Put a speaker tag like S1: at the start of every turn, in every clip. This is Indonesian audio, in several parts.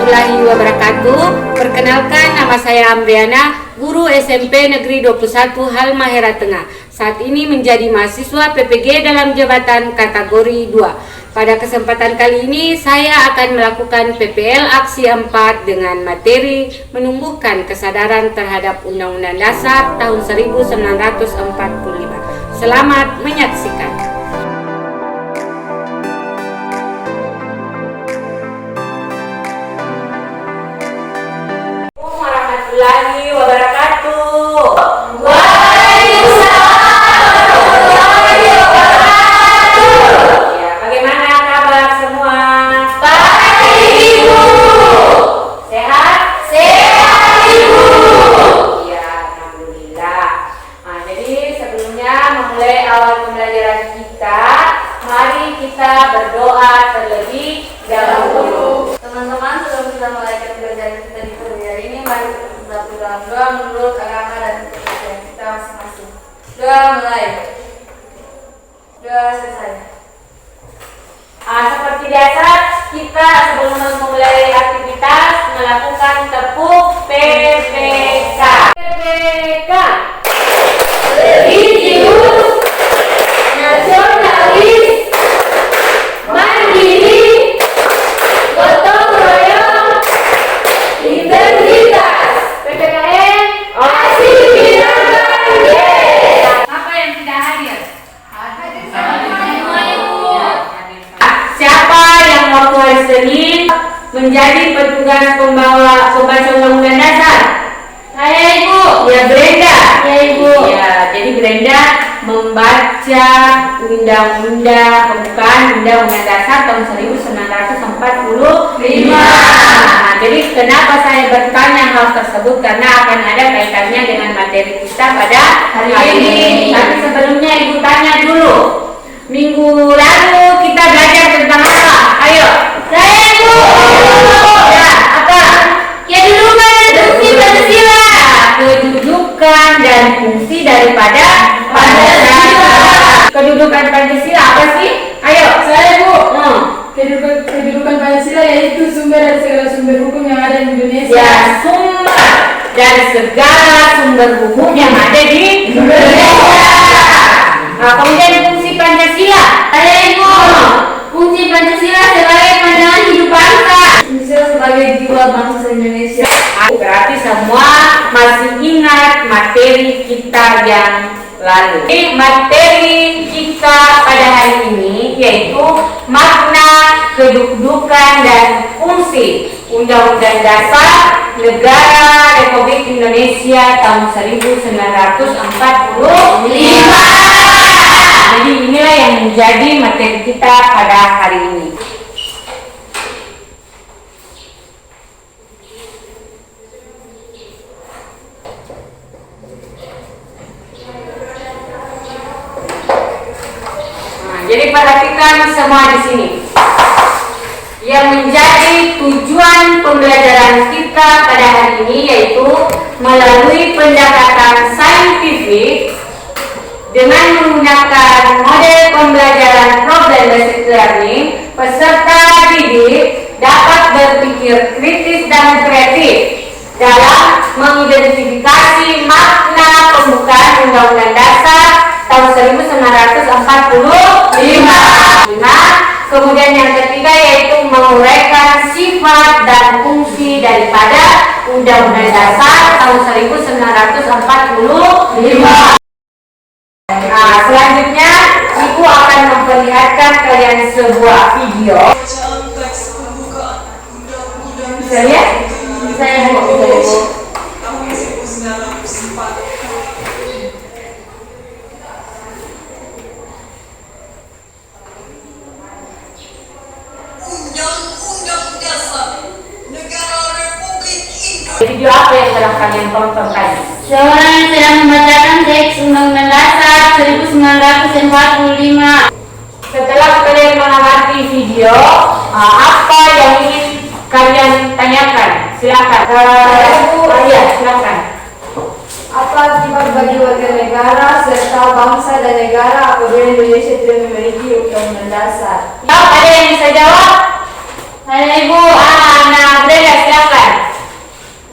S1: warahmatullahi wabarakatuh. Perkenalkan, nama saya Amriana, guru SMP Negeri 21 Halmahera Tengah. Saat ini menjadi mahasiswa PPG dalam jabatan kategori 2. Pada kesempatan kali ini saya akan melakukan PPL Aksi 4 dengan materi menumbuhkan kesadaran terhadap Undang-Undang Dasar tahun 1945. Selamat menyaksikan. Warahmatullahi wabarakatuh. Waalaikumsalam warahmatullahi wabarakatuh. Ya, bagaimana kabar semua? Baik, Ibu. Sehat? Sehat, Ibu. Ya, alhamdulillah. Nah, jadi sebelumnya memulai awal pembelajaran kita, mari kita berdoa terlebih dahulu.
S2: Teman-teman, sebelum kita mulai pembelajaran kita di hari ini, mari kita bersatu dalam doa menurut agama dan kepercayaan kita masing-masing. Doa mulai. Doa selesai.
S1: Seperti biasa, kita sebelum memulai aktivitas melakukan tepuk PPK. PPK. Religius, nasionalis, mandiri, gotong royong, integritas. PPKN Aksi Binatang. Apa yang tidak hadir? Hadir semua, Ibu. Siapa yang waktu hari Senin menjadi petugas pembaca Undang-Undang Dasar? Saya, Ibu. Ya, Brenda. Ya, Ibu. Ya, jadi Brenda membaca Undang-Undang Pembukaan Undang-Undang Dasar tahun 1945. Nah, jadi kenapa saya bertanya hal tersebut? Karena akan ada kaitannya dengan materi kita pada hari ini. Tapi sebelumnya Ibu tanya dulu. Minggu lalu kita belajar tentang apa? Ayo. Saya, Ibu. Ya, apa? Kedudukan dan fungsi Pancasila. Kedudukan dan fungsi daripada Pancasila. Kedudukan Pancasila apa sih? Ayo. Saya, Bu.
S2: Kedudukan Pancasila yaitu sumber dari segala sumber hukum yang ada di Indonesia.
S1: Ya, sumber dari segala sumber hukum yang ada di Indonesia. Nah, kemudian fungsi Pancasila. Saya, Ibu. Fungsi Pancasila sebagai pandangan hidup bangsa.
S2: Pancasila sebagai jiwa bangsa Indonesia.
S1: Berarti semua masih ingat materi kita yang lalu. Jadi materi kita pada hari ini yaitu makna, kedudukan dan fungsi Undang-Undang Dasar Negara Republik Indonesia tahun 1945. Jadi inilah yang menjadi materi kita pada hari ini. Jadi perhatikan semua di sini. Yang menjadi tujuan pembelajaran kita pada hari ini yaitu melalui pendekatan saintifik dengan menggunakan model pembelajaran problem based learning, peserta didik dapat berpikir kritis dan kreatif dalam mengidentifikasi makna pembukaan Undang-Undang Dasar tahun 1945. Kemudian yang ketiga yaitu menguraikan sifat dan fungsi daripada Undang-Undang Dasar tahun 1945. Nah, selanjutnya Ibu akan memperlihatkan kalian sebuah video. Bisa lihat? Bisa ya, Bu?
S3: Tahun 1904. Undang-Undang Dasar Negara Republik Indonesia.
S1: Video apa yang telah kalian tonton tadi?
S4: Seorang yang sedang membacakan teks Undang-Undang Dasar 1945.
S1: Setelah kalian mengamati video, apa yang ingin kalian tanyakan? Silakan. Ya, silakan.
S2: Apa akibat bagi warga negara serta bangsa dan negara apabila Indonesia tidak memiliki Undang-Undang Dasar?
S1: Ada yang bisa jawab?
S4: Halo Ibu.
S1: Nah, Brenda silakan.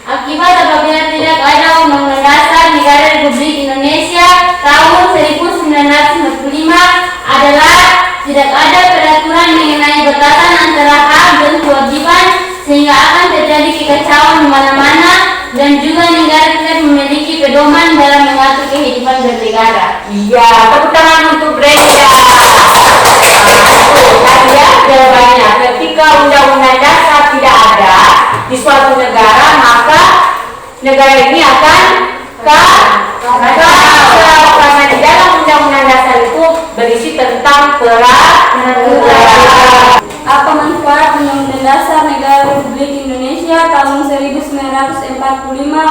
S4: Akibat apabila tidak ada Undang-Undang Dasar Negara Republik Indonesia tahun 1945 adalah tidak ada peraturan mengenai batasan antara hak dan kewajiban, sehingga akan terjadi kekacauan di mana-mana dan juga negara tidak memiliki pedoman dalam mengatur kehidupan bernegara.
S1: Iya, tepuk tangan untuk Brenda. Tadi ya jawabannya, ketika undang-undang dasar tidak ada di suatu negara, maka negara ini akan kacau. Karena di dalam undang-undang dasar itu berisi tentang peraturan.
S2: Apa manfaat Undang-Undang Dasar Negara Republik Indonesia tahun 1945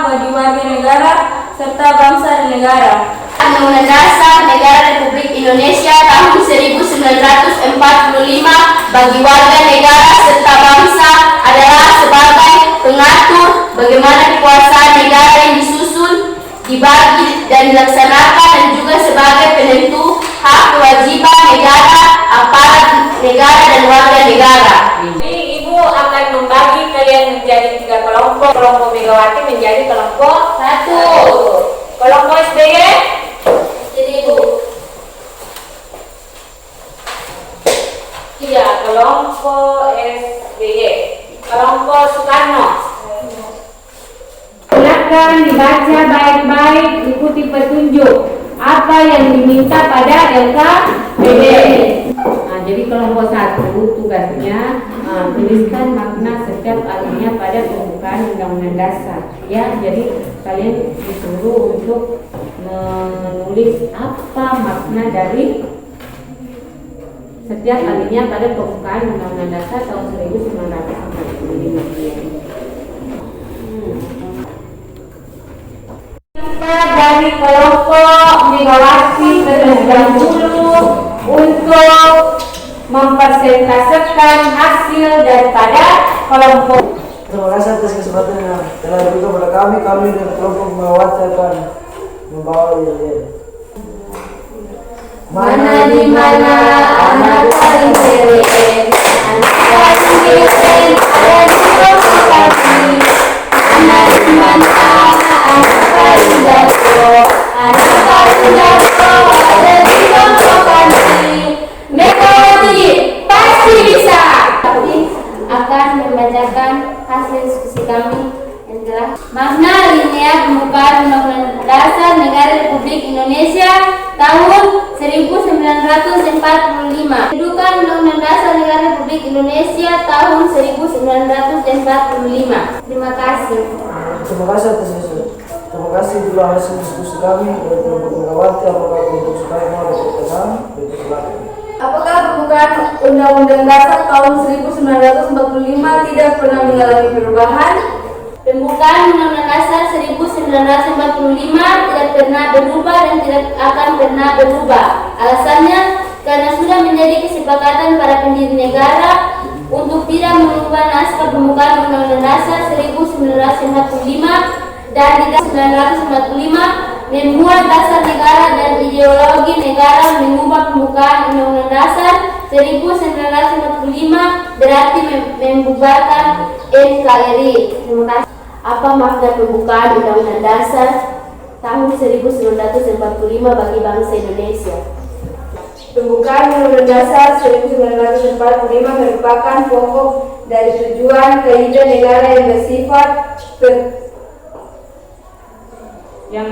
S2: bagi warga negara serta bangsa dan negara?
S4: Undang-Undang Dasar Negara Republik Indonesia tahun 1945 bagi warga negara serta bangsa adalah sebagai pengatur bagaimana kekuasaan negara yang disusun, dibagi dan dilaksanakan, dan juga sebagai penentu hak kewajiban negara, aparat negara dan warga negara.
S1: Jadi Ibu akan membagi kalian menjadi 3 kelompok. Kelompok Megawati menjadi kelompok 1. Kelompok SBY?
S4: Jadi Ibu.
S1: Iya, kelompok SBY. Kelompok Soekarno. Silakan dibaca baik-baik, ikuti petunjuk apa yang diminta pada LKPD. Nah, jadi kelompok 1 tugasnya tuliskan makna setiap alinea pada pembukaan Undang-Undang Dasar. Ya, jadi kalian disuruh untuk menulis apa makna dari setiap alinea pada pembukaan Undang-Undang Dasar tahun 1945. Dari kelompok Megawati terlebih dahulu untuk mempresentasikan hasil daripada kelompok.
S5: Terima kasih atas kesempatan yang telah diberikan kepada kami. Kami dan kelompok Megawati akan membawa ini.
S4: Mana di mana anak paling keren, anak paling keren ada di kelompok kami. Mana di mana anak paling jago, anak paling jago ada di kelompok kami. Megawati pasti bisa. Tapi akan membacakan hasil diskusi kami yang telah makna alinea pembukaan Undang-Undang Dasar Negara Republik Indonesia tahun 1945. Kedudukan Undang-Undang Dasar Negara Republik Indonesia tahun 1945. Terima kasih.
S5: Terima kasih atas terima kasih juga hasil diskusi kami dari kelompok Megawati. Apakah kelompok Soekarno ada pertanyaan?
S2: Apakah pembukaan Undang-Undang Dasar tahun 1945 tidak pernah mengalami perubahan?
S4: Pembukaan Undang-Undang Dasar 1945 tidak pernah berubah dan tidak akan pernah berubah. Alasannya karena sudah menjadi kesepakatan para pendiri negara untuk tidak mengubah naskah pembukaan Undang-Undang Dasar 1945 dan di 1945 membuat dasar negara dan ideologi negara. Mengubah pembukaan Undang-Undang Dasar 1945 berarti membubarkan NKRI. Terima kasih. Apa makna pembukaan Undang-Undang Dasar tahun 1945 bagi bangsa Indonesia?
S2: Pembukaan Undang-Undang Dasar 1945 merupakan pokok dari tujuan kaidah negara yang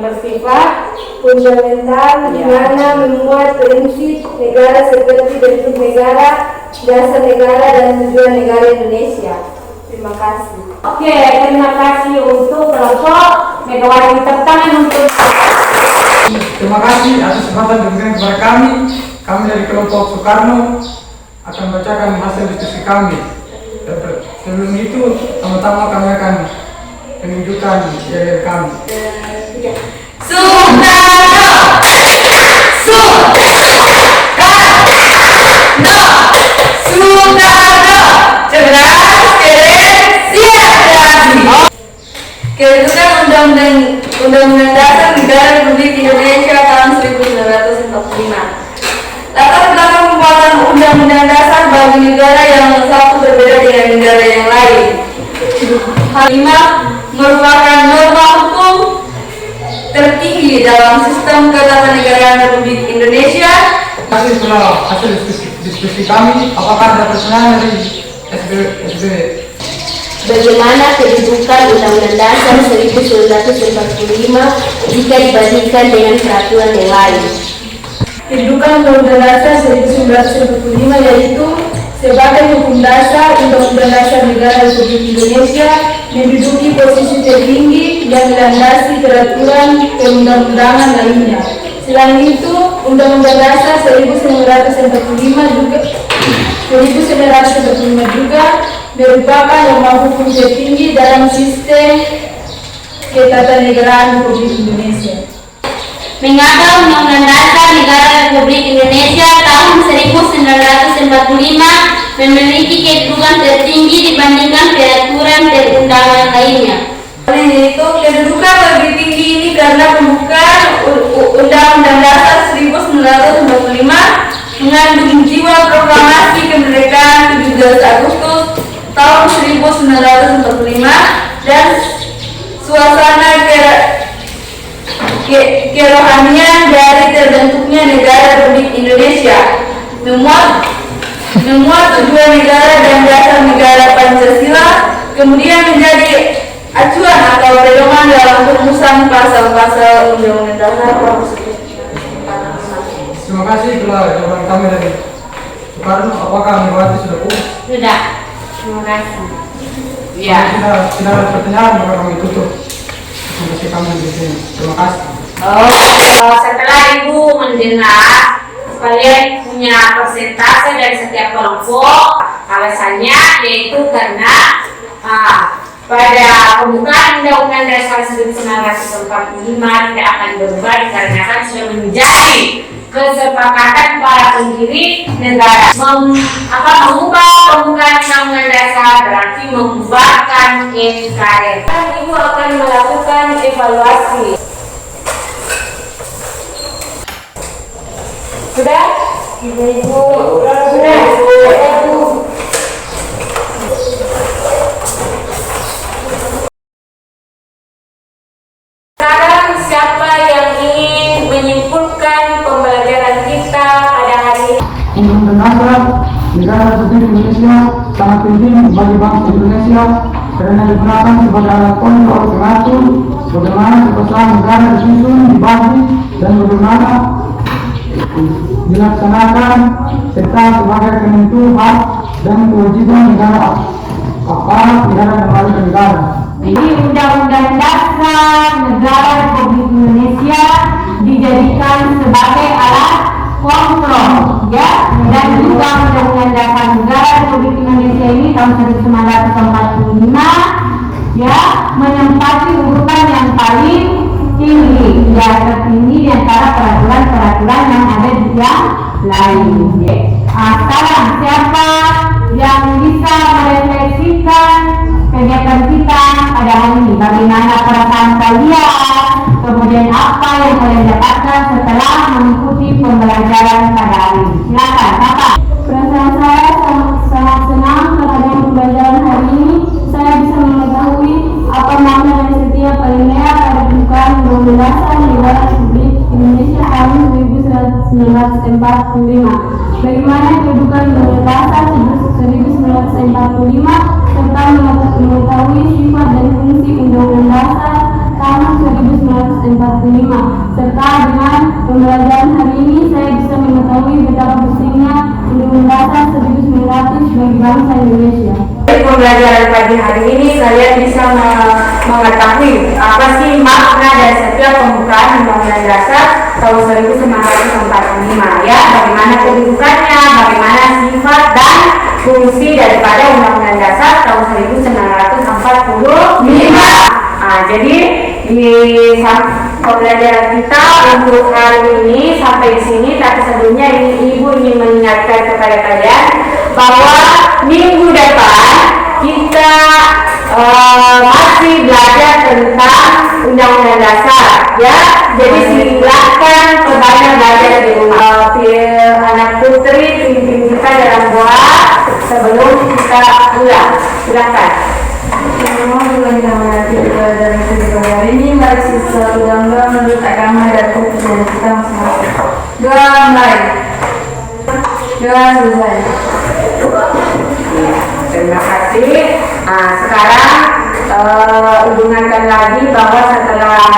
S2: bersifat fundamental, di mana memuat prinsip negara seperti bentuk negara, dasar negara, dan tujuan negara Indonesia. Terima kasih.
S1: Oke, terima kasih untuk kelompok Megawati. Tepuk tangan untuk.
S6: Terima kasih atas kesempatan diberikan kepada kami. Kami dari kelompok Soekarno akan membacakan hasil diskusi kami. Sebelum itu, pertama kami akan menunjukkan dari kami.
S3: Soekarno, cerdas, keren, siap beraksi.
S2: Kedudukan Undang-Undang Dasar Negara Republik Indonesia tahun 1945. Latar belakang pembuatan Undang-Undang Dasar bagi negara yang satu berbeda dengan negara yang lain. Hal ini merupakan norma hukum tertinggi dalam sistem ketatanegaraan Republik Indonesia.
S6: Setelah hasil diskusi kami, apakah ada pertanyaan dari SB?
S4: Bagaimana kedudukan Undang-Undang Dasar 1945 jika dibandingkan dengan peraturan yang lain?
S7: Kedudukan Undang-Undang Dasar 1945 yaitu sebagai hukum dasar, Undang-Undang Dasar Negara Republik Indonesia menduduki posisi tertinggi yang melandasi peraturan perundang-undangan lainnya. Selain itu, Undang-Undang Dasar 1945 juga merupakan norma hukum tertinggi dalam sistem ketatanegaraan Republik Indonesia.
S4: Mengapa Undang-Undang Dasar Negara Republik Indonesia tahun 1945 memiliki kedudukan tertinggi dibandingkan peraturan perundangan lainnya?
S2: Yaitu kedudukan lebih tinggi ini karena pembukaan Undang-Undang Dasar 1945 mengandung jiwa proklamasi kemerdekaan 17 Agustus tahun 1945 dan suasana kerohanian dari terbentuknya negara Republik Indonesia, memuat tujuan negara dan dasar negara Pancasila, kemudian menjadi acuan atau pedoman dalam perumusan pasal-pasal Undang-Undang Dasar tahun 1945.
S6: Terima kasih telah jawaban kami dari Soekarno. Apakah Megawati sudah puas?
S1: Sudah. Terima kasih.
S6: Ya. Tidak ada pertanyaan, maka kami tutup diskusi kami di sini. Terima kasih.
S1: Setelah Ibu mendengar kalian punya persentase dari setiap kelompok, alasannya yaitu karena pada pembukaan Undang-Undang Dasar 1945 tidak akan berubah dikarenakan sudah menjadi kesepakatan para pendiri negara. Mengubah pembukaan Undang-Undang Dasar berarti membubarkan NKRI. Ibu akan melakukan evaluasi. Sudah? Ibu. Sudah. Sekarang siapa yang ingin menyimpulkan pembelajaran kita pada hari ini?
S6: Undang-Undang Dasar Negara Republik Indonesia sangat penting bagi bangsa Indonesia karena digunakan sebagai alat kontrol pengatur bagaimana kekuasaan negara disusun, dibagi, dan bagaimana dilaksanakan serta sebagai penentu hak dan kewajiban negara aparat negara dan warga negara.
S1: Jadi Undang-Undang Dasar Negara Republik Indonesia dijadikan sebagai alat kontrol, ya, dan juga Undang-Undang Dasar Negara Republik Indonesia ini tahun 1945 ya menempati urutan yang paling tinggi, ya tertinggi di antara peraturan-peraturan yang ada di yang lain. Sekarang siapa yang bisa merefleksikan kegiatan kita pada hari ini? Bagaimana perasaan kalian? Kemudian apa yang kalian dapatkan setelah mengikuti pembelajaran pada hari ini? Silakan, Bapak.
S7: Perasaan saya sangat senang terhadap pembelajaran hari ini. Saya bisa mengetahui apa makna dari setiap alinea pada pembukaan Undang-Undang Dasar Negara Republik Indonesia tahun 1945. Bagaimana kedudukan Undang-Undang Dasar 1945 serta mengetahui sifat dan fungsi Undang-Undang Dasar tahun 1945. Serta dengan pembelajaran hari ini saya bisa mengetahui betapa pentingnya Undang-Undang Dasar 1945 bagi bangsa Indonesia.
S1: Dari pembelajaran pagi hari ini saya bisa mengetahui apa sih makna dari setiap pembukaan Undang-Undang Dasar tahun 1945, ya, bagaimana kedudukannya, bagaimana sifat dan fungsi daripada Undang-Undang Dasar tahun 1945. Jadi di pembelajaran kita untuk hari ini sampai di sini, tapi sebelumnya Ibu ingin mengingatkan kepada kalian bahwa minggu depan kita masih belajar tentang Undang-Undang Dasar, ya. Jadi silakan perbanyak belajar di rumah. Anak putri pimpin kita dalam doa sebelum kita Abdullah. Silakan.
S2: Dengan kami pelajaran kedua hari ini, mari kita selalu bangga menurut agama dan kepercayaan kita masing-masing. Doa mulai. Doa selesai.
S1: Terima kasih. Sekarang Ibu ingatkan lagi bahwa setelah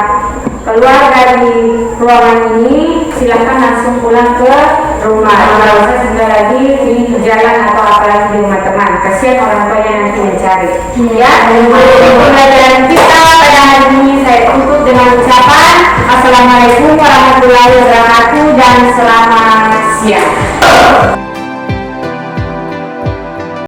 S1: keluar dari ruangan ini, silakan langsung pulang ke rumah. Tidak usah sebentar lagi ini jalan atau apalagi di rumah teman. Kasihan orang tua yang nanti mencari. Ya, pembelajaran kita pada hari ini saya tutup dengan ucapan Assalamualaikum warahmatullahi wabarakatuh dan selamat siang.